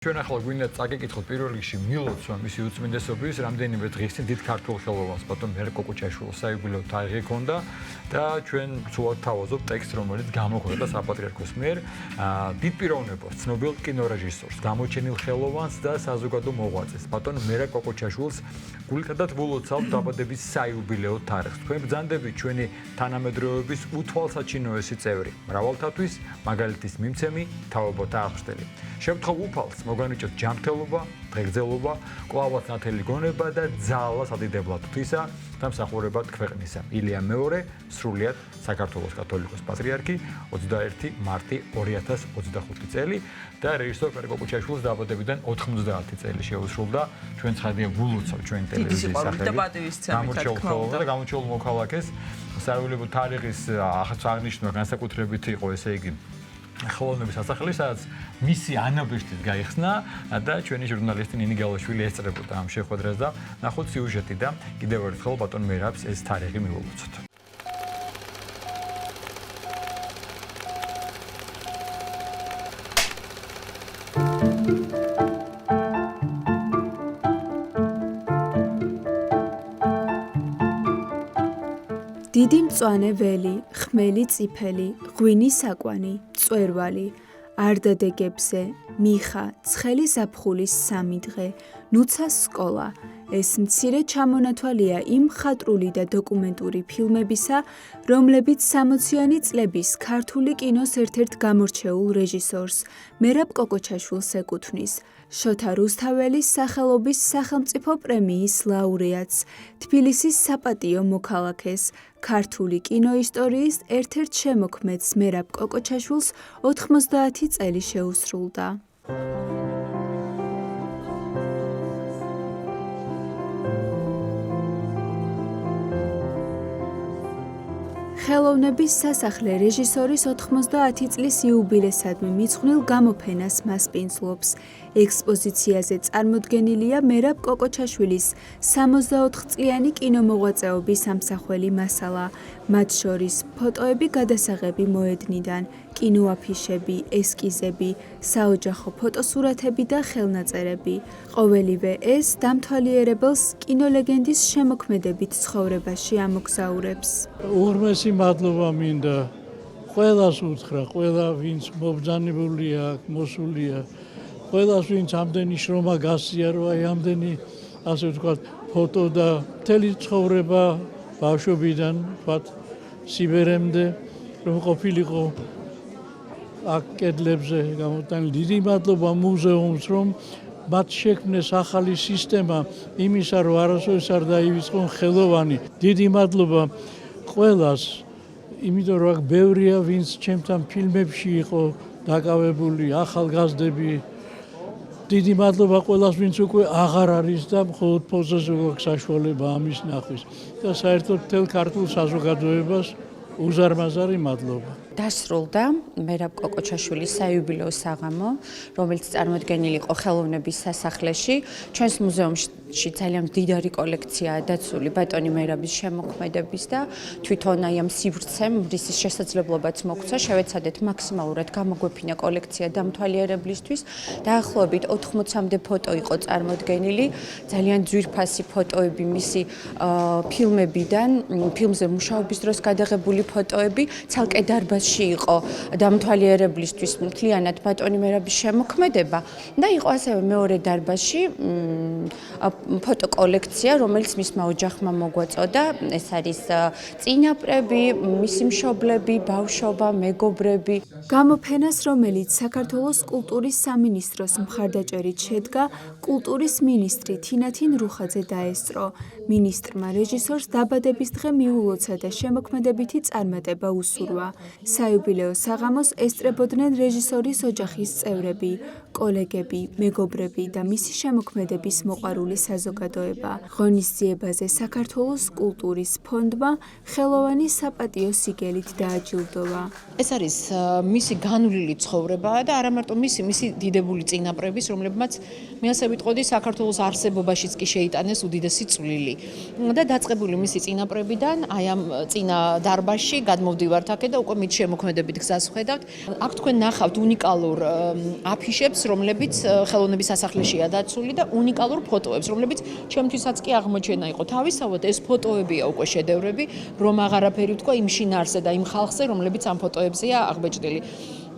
ჩვენ ახლა გვინდა წაგეკითხოთ პირველ რიგში მილოცვა მისი უწმინდესობის რამდენიმე დღის წინ დიდ ქართულ ხელოვანს ბატონ მერე კოკოჩაშვილის საიუბილეო თარიღი ჰქონდა და ჩვენ სულად თავაზობ ტექსტს რომელიც გამოქვეყნდა საპატრიარქოს მიერ დიდ პიროვნებას ცნობილ კინორეჟისორს გამოჩენილ ხელოვანს და საზოგადო მოღვაწეს ბატონ მერე კოკოჩაშვილის გულითადად ვილოცავთ დაბადების საიუბილეო თარიღს თქვენ ბრძანდებით ჩვენი თანამედროვეობის უთვალსაჩინოესი წევრი მრავალთათვის მაგალითის მიმცემი თაობათა აღზრდელი შემთხვევ უფალს მოგანიჭოთ ჯანმრთელობა, დღეგრძელობა, კვლავაც ნათელი გონება და ძალა სადიდებლად ღვთისა და მსახურებად ქვეყნისა. ილია მეორე, სრულიად საქართველოს კათოლიკოს პატრიარქი 21 მარტი 2025 წელი და რეჟისორ მერე კოკოჩაშვილის დაბადებიდან 90 წელი შეუსრულდა. ჩვენ ცხადია ვილოცავ ჩვენ ტელევიზიის სახელით. და გამორჩეულ მოქალაქეს საიუბილეო თარიღის აღსანიშნავი განსაკუთრებით იყო ესე იგი ხელოვნების სასახლე, სადაც მისი ანაბეჭდით გაიხსნა და ჩვენი ჟურნალისტი ნინი გალაშვილი ესწრებოდა ამ შეხვედრას და ნახოთ სიუჟეტი და კიდევ ერთხელ ბატონ მერაბს ეს თარიღი მივულოცოთ. დიდი მწვანე ველი, ხმელი წიფელი, ღვინი საკვანი, წვერვალი, არდადეგებზე, მიხა, ცხელი ზაფხულის 3 დღე, ნუცას სკოლა. ეს მცირე ჩამონათვალია იმ მხატვრული და დოკუმენტური ფილმებისა, რომლებიც 60-იანი წლების ქართული კინოს ერთ-ერთ გამორჩეულ რეჟისორს, მერაბ კოკოჩაშვილს ეკუთვნის. შოთა რუსთაველის სახელობის სახელმწიფო პრემიის ლაურეატს, თბილისის საპატიო მოქალაქეს, ქართული კინოისტორიის ერთ-ერთ შემოქმედს მერაბ კოკოჩაშვილს 90 წელი შეუსრულდა. ხელოვნების სასახლე რეჟისორის 90 წლის იუბილესადმი მიძღვნილ გამოფენას მასპინძლობს. ექსპოზიციაზე წარმოდგენილია მერაბ კოკოჩაშვილის 64 წლიანი კინომოღვაწეობის ამსახველი მასალა, მათ შორის ფოტოები გადასაღები მოედნიდან, კინოაფიშები, ესკიზები, საოჯახო ფოტოსურათები და ხელნაწერები. ყოველივე ეს დამთვალიერებელს კინოლეგენდის შემოქმედებით ცხოვრებაში ამოგზაურებს. უღრმესი მადლობა მინდა ყველას უთხრა, ყველა ვინც მობრძანებულია, მოსულია, ყველას ვინც ამდენი შრომა გასწიარო, ამდენი ასე ვთქვათ, ფოტო და მთელი ცხოვრება ბავშვობიდან, ვთქვათ, სიბერემდე, რომ ყოფილიყო აქ კედლებზე გამოტანილი. დიდი მადლობა მუზეუმს, რომ მათ შექმნეს ახალი სისტემა იმისა, რომ არასოდეს არ დაივიწყონ ხელოვანი. დიდი მადლობა ყველას, იმიტომ რომ აქ ბევრია, ვინც ჩემთან ფილმებში იყო დაკავებული, ახალგაზრდები. დიდი მადლობა ყველას, ვინც უკვე აღარ არის და მხოლოდ ფონზეზე გვაქვს საშუალება ამის ნახვის. და საერთოდ მთელ ქართულ საზოგადოებას უზარმაზარი მადლობა. დასრულდა მერაბ კოკოჩაშვილის საიუბილეო საღამო, რომელიც წარმოდგენილი იყო ხელოვნების სასახლეში. ჩვენს მუზეუმში ძალიან მდიდარი კოლექციაა დაცული ბატონი მერაბის შემოქმედების და თვითონ აი ამ სივრცემ რისის შესაძლებლობაც მოგვცა, შევეცადეთ მაქსიმალურად გამოგვეფინა კოლექცია დამთვალიერებლისთვის. დაახლოებით 80-მდე ფოტო იყო წარმოდგენილი, ძალიან ძვირფასი ფოტოები მისი ფილმებიდან, ფილმზე მუშაობის დროს გადაღებული ფოტოები, ცალკე დარბაზში იყო დამთვალიერებლისთვის მთლიანად ბატონი მერაბის შემოქმედება და იყო ასევე მეორე დარბაზში ფოტოკოლექცია, რომელიც მისმა ოჯახმა მოგვაწოდა. ეს არის წინაპრები, მისი მშობლები, ბავშვობა, მეგობრები. გამოფენას, რომელიც საქართველოს კულტურის სამინისტროს მხარდაჭერით შედგა, კულტურის მინისტრი თინათინ რუხაძე დაესწრო. მინისტრმა რეჟისორს დაბადების დღე მიულოცა და შემოქმედებითი წარმატება უსურვა. საიუბილეო საღამოს ესწრებოდნენ რეჟისორის ოჯახის წევრები, კოლეგები, მეგობრები და მისი შემოქმედების მოყვარული საზოგადოება. ღონისძიებაზე საქართველოს კულტურის ფონდმა ხელოვანი საპატიო სიგელით დააჯილდოვა. ეს არის მისი განვლილი ცხოვრება და არა მარტო მისი დიდებული წინაპრების, რომლებმაც მე ასე ვიტყოდი საქართველოს არსებობაშიც კი შეიტანეს უდიდესი წვლილი. და დაწყებული მისი წინაპრებიდან, აი ამ წინა დარბაზში გადმოვდივართ აქ და უკვე მით შემოქმედებით გზას ხედავთ. აქ თქვენ ნახავთ უნიკალურ აფიშებს, რომლებიც ხელოვნების სასახლეშია დაცული და უნიკალურ ფოტოებს, რომლებიც ჩემთვისაც კი აღმოჩენა იყო. თავისთავად ეს ფოტოებია უკვე შედევრები, რომ აღარაფერი ვთქვა იმ შინაარსზე და იმ ხალხზე, რომლებიც ამ ფოტოებზეა აღბეჭდილი.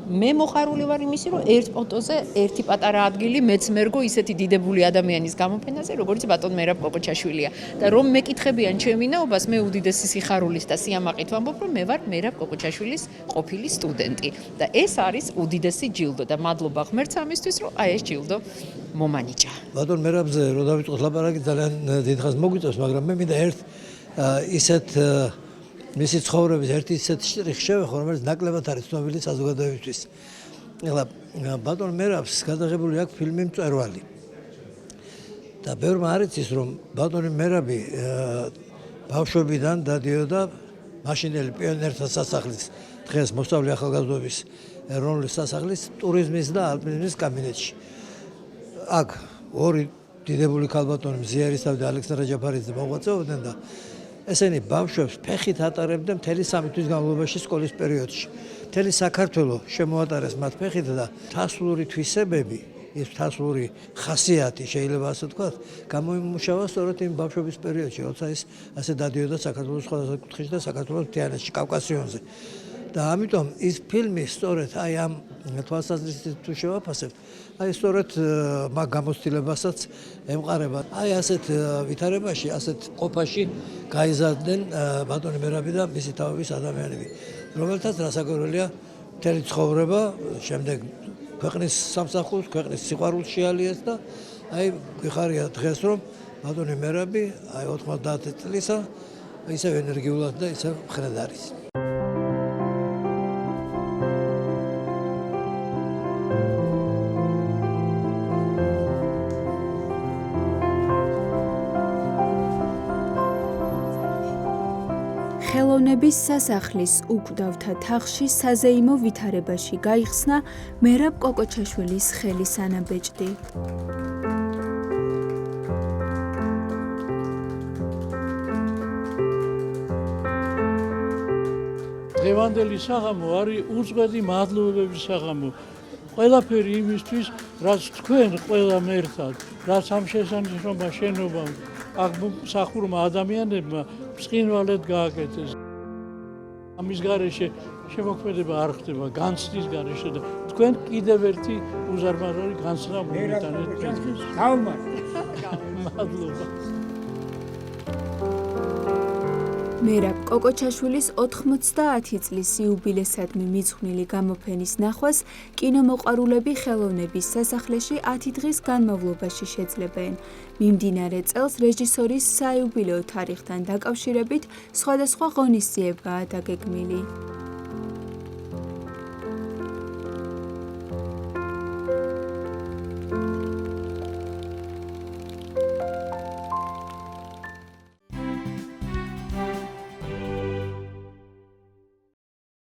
მე მოხარული ვარ იმისი, რომ ერთ ფოტოზე ერთი პატარა ადგილი მეც მერგო ისეთი დიდებული ადამიანის გამოფენაზე, როგორც ბატონ მერაბ კოკოჩაშვილია. და რომ მეკითხებიან ჩემ ვინაობას, მე უდიდესი სიხარულის და სიამაყით ვამბობ, რომ მე ვარ მერაბ კოკოჩაშვილის ყოფილი სტუდენტი. და ეს არის უდიდესი ჯილდო და მადლობა ღმერთს ამისთვის, რომ აი ეს ჯილდო მომანიჭა. ბატონ მერაბზე რო დავიწყოთ ლაპარაკი ძალიან დიდხანს მოგვიწევს, მაგრამ მე მინდა ერთ ისეთ მისი ცხოვრების ერთი ისეთ შტრიხი შევეხო, რომელიც ნაკლებად არის ცნობილი საზოგადოებისთვის. ეხლა ბატონ მერაბს გადაღებული აქვს ფილმი მწვერვალი. და ბევრმა არ იცის, რომ ბატონი მერაბი ბავშვობიდან დადიოდა მაშინელი პიონერთა სასახლის, დღეს მოსწავლე ახალგაზრდობის ეროვნული სასახლის ტურიზმის და ალპინიზმის კაბინეტში. აქ ორი დიდებული ქალბატონი მზიარისთავი და ალექსანდრე ჯაფარიძე მოღვაწეობდნენ და ესენი ბავშვებს ფეხით ატარებდნენ მთელი 3 თვის განმავლობაში სკოლის პერიოდში. მთელი საქართველო შემოატარეს მათ ფეხით და თასლური თვისებები, ეს თასლური ხასიათი შეიძლება ასე ვთქვათ, გამოიმუშავა სწორედ იმ ბავშვობის პერიოდში, როცა ის ასე დადიოდა საქართველოს სხვადასხვა კუთხეში და საქართველოს მთიანეთში, კავკასიონზე. და ამიტომ ის ფილმი სწორედ აი ამ თვალსაზრისით თუ შევაფასებთ, აი სწორედ მაგ გამოცდილებასაც ემყარება. აი ასეთ ვითარებაში, ასეთ ყოფაში გაიზარდნენ ბატონი მერაბი და მისი თავების ადამიანები, რომელთაც რასაკვირველია მთელი ცხოვრება, შემდეგ ქვეყნის სამსახურს, ქვეყნის სიყვარულს შეალიეს და აი გვიხარია დღეს, რომ ბატონი მერაბი აი 90 წლისა ისევ ენერგიულად და ისევ მხრად არის. ხელოვნების სასახლის უკვდავთა თაღში საზეიმო ვითარებაში გაიხსნა მერაბ კოკოჩაშვილის ხელის ანაბეჭდი. დღევანდელი საღამო არის უწყვეტი მადლობების საღამო. ყველაფერი იმისთვის, რაც თქვენ ყველამ ერთად, რაც ამ შესანიშნავ შენობამ აქ მსახურმა ადამიანებმა ბრწყინვალედ გააკეთეს. ამის გარეშე შემოქმედება არ ხდება განცდის გარეშე და თქვენ კიდევ ერთი უზარმაზარი განცდა მომიტანეთ დღეს. მადლობა. მერაბ კოკოჩაშვილის 90 წლის იუბილესადმი მიძღვნილი გამოფენის ნახვას კინომოყვარულები ხელოვნების სასახლეში 10 დღის განმავლობაში შეძლებენ. მიმდინარე წელს რეჟისორის საიუბილეო თარიღთან დაკავშირებით სხვადასხვა ღონისძიებაა დაგეგმილი.